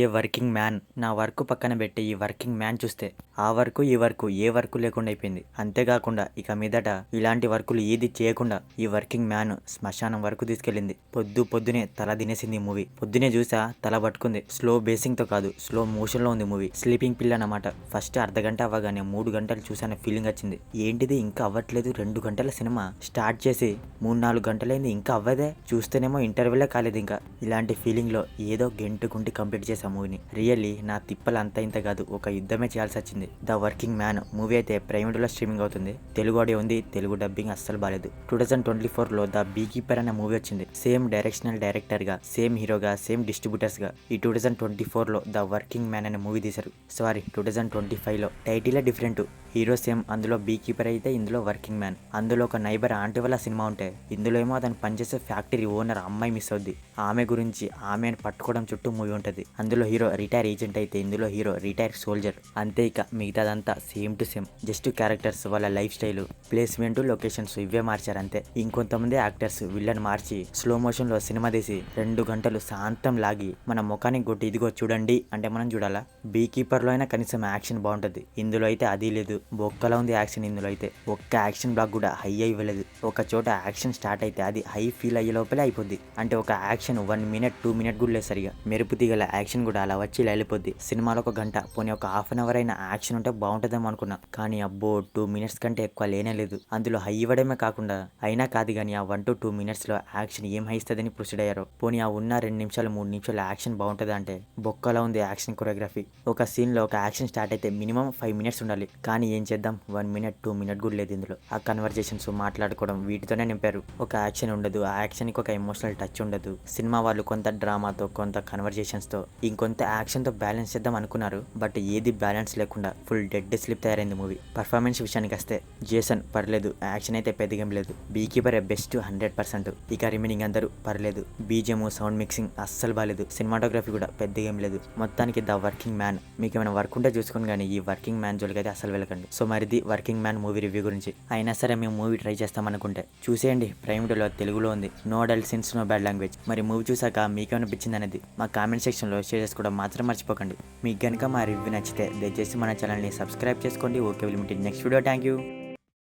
ఏ working man నా work పక్కన పెట్టి ఈ వర్కింగ్ మ్యాన్ చూస్తే ఆ వర్క్ ఈ వర్క్ ఏ వర్క్ లేకుండా అయిపోయింది. అంతేకాకుండా ఇక మీదట ఇలాంటి వర్కులు ఏది చేయకుండా ఈ వర్కింగ్ మ్యాన్ శ్మశానం వరకు తీసుకెళ్ళింది. పొద్దునే తల తినేసింది మూవీ. పొద్దునే చూసా తల పట్టుకుంది. స్లో బేసింగ్ తో కాదు, స్లో మోషన్ లో ఉంది మూవీ. స్లీపింగ్ పిల్ అన్నమాట. ఫస్ట్ అర్ధగంట అవ్వగానే 3 గంటలు చూసాన ఫీలింగ్ వచ్చింది. ఏంటిది ఇంకా అవ్వట్లేదు, 2 గంటల సినిమా స్టార్ట్ చేసి 3-4 గంటలైంది ఇంకా అవ్వదే, చూస్తేనేమో ఇంటర్వెలే కాలేదు. ఇంకా ఇలాంటి ఫీలింగ్ లో ఏదో గంటకుండి కంప్లీట్ చేసా మూవీని. రియల్లీ నా తిప్పలు అంత ఇంత కాదు, ఒక యుద్ధమే చేయాల్సి వచ్చింది. ద వర్కింగ్ మ్యాన్ మూవీ అయితే ప్రైమ్ వీడియోలో స్ట్రీమింగ్ అవుతుంది. తెలుగు ఆడియో ఉంది, తెలుగు డబ్బింగ్ అస్సలు బాలేదు. 2024 లో ద బీ కీపర్ అనే మూవీ వచ్చింది. సేమ్ డైరెక్షనల్ డైరెక్టర్ గా, సేమ్ హీరోగా, సేమ్ డిస్ట్రిబ్యూటర్స్ గా ఈ 2024 లో ద వర్కింగ్ మ్యాన్ అనే మూవీ తీశారు. సారీ 2025 లో. టైటిలే డిఫరెంట్, హీరో సేమ్. అందులో బీ కీపర్ అయితే ఇందులో వర్కింగ్ మ్యాన్. అందులో ఒక నైబర్ ఆంటీ వల్ల సినిమా ఉంటే ఇందులో ఏమో అతను పనిచేసే ఫ్యాక్టరీ ఓనర్ అమ్మాయి మిస్ అవుద్ది. ఆమె గురించి ఆమెను పట్టుకోవడం చుట్టూ మూవీ ఉంటుంది. అందులో హీరో రిటైర్ ఏజెంట్ అయితే ఇందులో హీరో రిటైర్ సోల్జర్. అంతే, ఇక మిగతాదంతా same to same. Just characters, వాళ్ళ లైఫ్ స్టైల్, ప్లేస్మెంట్, లొకేషన్స్ ఇవే మార్చారు అంతే. ఇంకొంతమంది యాక్టర్స్ విల్లన్ మార్చి స్లో మోషన్ లో సినిమా తీసి 2 గంటలు శాంతం లాగి మన ముఖానికి కొట్టి ఇదిగో చూడండి అంటే మనం చూడాలా? బీ కీపర్ లో అయినా కనీసం యాక్షన్ బాగుంటది. ఇందులో అయితే అది లేదు. బొక్కలా ఉంది యాక్షన్. ఇందులో అయితే ఒక్క యాక్షన్ బ్లాక్ కూడా హై ఇవ్వలేదు. ఒక చోట యాక్షన్ స్టార్ట్ అయితే అది హై ఫీల్ అయ్యే లోపలే అయిపోద్ది. అంటే ఒక యాక్షన్ 1 మినిట్ 2 మినిట్ కూడా లేదు సరిగా. మెరుపు తీగల యాక్షన్ కూడా అలా వచ్చి ఇలా వెళ్ళిపోద్ది. సినిమాలో ఒక గంట పోనీ ఒక హాఫ్ అన్ అవర్ అయినా యాక్షన్ ఉంటే బాగుంటుందేమో అనుకున్నా, కానీ అబ్బో 2 మినిట్స్ కంటే ఎక్కువ లేనే లేదు. అందులో హై ఇవ్వడమే కాకుండా అయినా కాదు కానీ ఆ 1 to 2 మినిట్స్ లో యాక్షన్ ఏం హై ఇస్తుందని ప్రొసీడ్ అయ్యారు. పోనీ ఆ ఉన్న 2 నిమిషాలు 3 నిమిషాలు యాక్షన్ బాగుంటుంది అంటే బొక్కలా ఉంది యాక్షన్ కొరియోగ్రఫీ. ఒక సీన్ లో ఒక యాక్షన్ స్టార్ట్ అయితే మినిమం 5 మినిట్స్ ఉండాలి, కానీ ఏం చేద్దాం 1 మినిట్ 2 మినిట్ కూడా లేదు ఇందులో. ఆ కన్వర్జేషన్స్ మాట్లాడుకోవడం వీటితోనే నింపారు. ఒక యాక్షన్ ఉండదు, ఆ యాక్షన్ కి ఒక ఎమోషనల్ టచ్ ఉండదు. సినిమా వాళ్ళు కొంత డ్రామాతో, కొంత కన్వర్జేషన్స్ తో, ఇంకొంత యాక్షన్ తో బ్యాలెన్స్ చేద్దాం అనుకున్నారు. బట్ ఏది బ్యాలెన్స్ లేకుండా ఫుల్ డెడ్ స్లిప్ తయారైంది మూవీ. పర్ఫార్మెన్స్ విషయానికి వస్తే జేసన్ పర్లేదు, యాక్షన్ అయితే పెద్దగేం లేదు. Beekeeper best 100%. ఇక రిమైనింగ్ అందరూ పర్లేదు. బీజిఎం, సౌండ్ మిక్సింగ్ అస్సలు బాలేదు. సినిమాటోగ్రఫీ కూడా పెద్దగేం లేదు. మొత్తానికి ద వర్కింగ్ మ్యాన్. మీకు ఏమైనా వర్క్ ఉంటే చూసుకుని కానీ ఈ వర్కింగ్ మ్యాన్ జోలికి అయితే అసలు వెళ్ళకండి. సో మరిది వర్కింగ్ మ్యాన్ మూవీ రివ్యూ గురించి. అయినా సరే మేము మూవీ ట్రై చేస్తామనుకుంటే చూసేయండి. ప్రైమ్ వీడియోలో తెలుగులో ఉంది. No adult scenes, no bad language. మరి మూవీ చూసాక మీకేమనిపించింది అనేది మా కామెంట్ సెక్షన్లో షేర్ చేసుకోవడం మాత్రం మర్చిపోకండి. మీకు కనుక మా రివ్యూ నచ్చితే దయచేసి మన ఛానల్ని సబ్స్క్రైబ్ చేసుకోండి. Okay, will meet in next video. Thank you.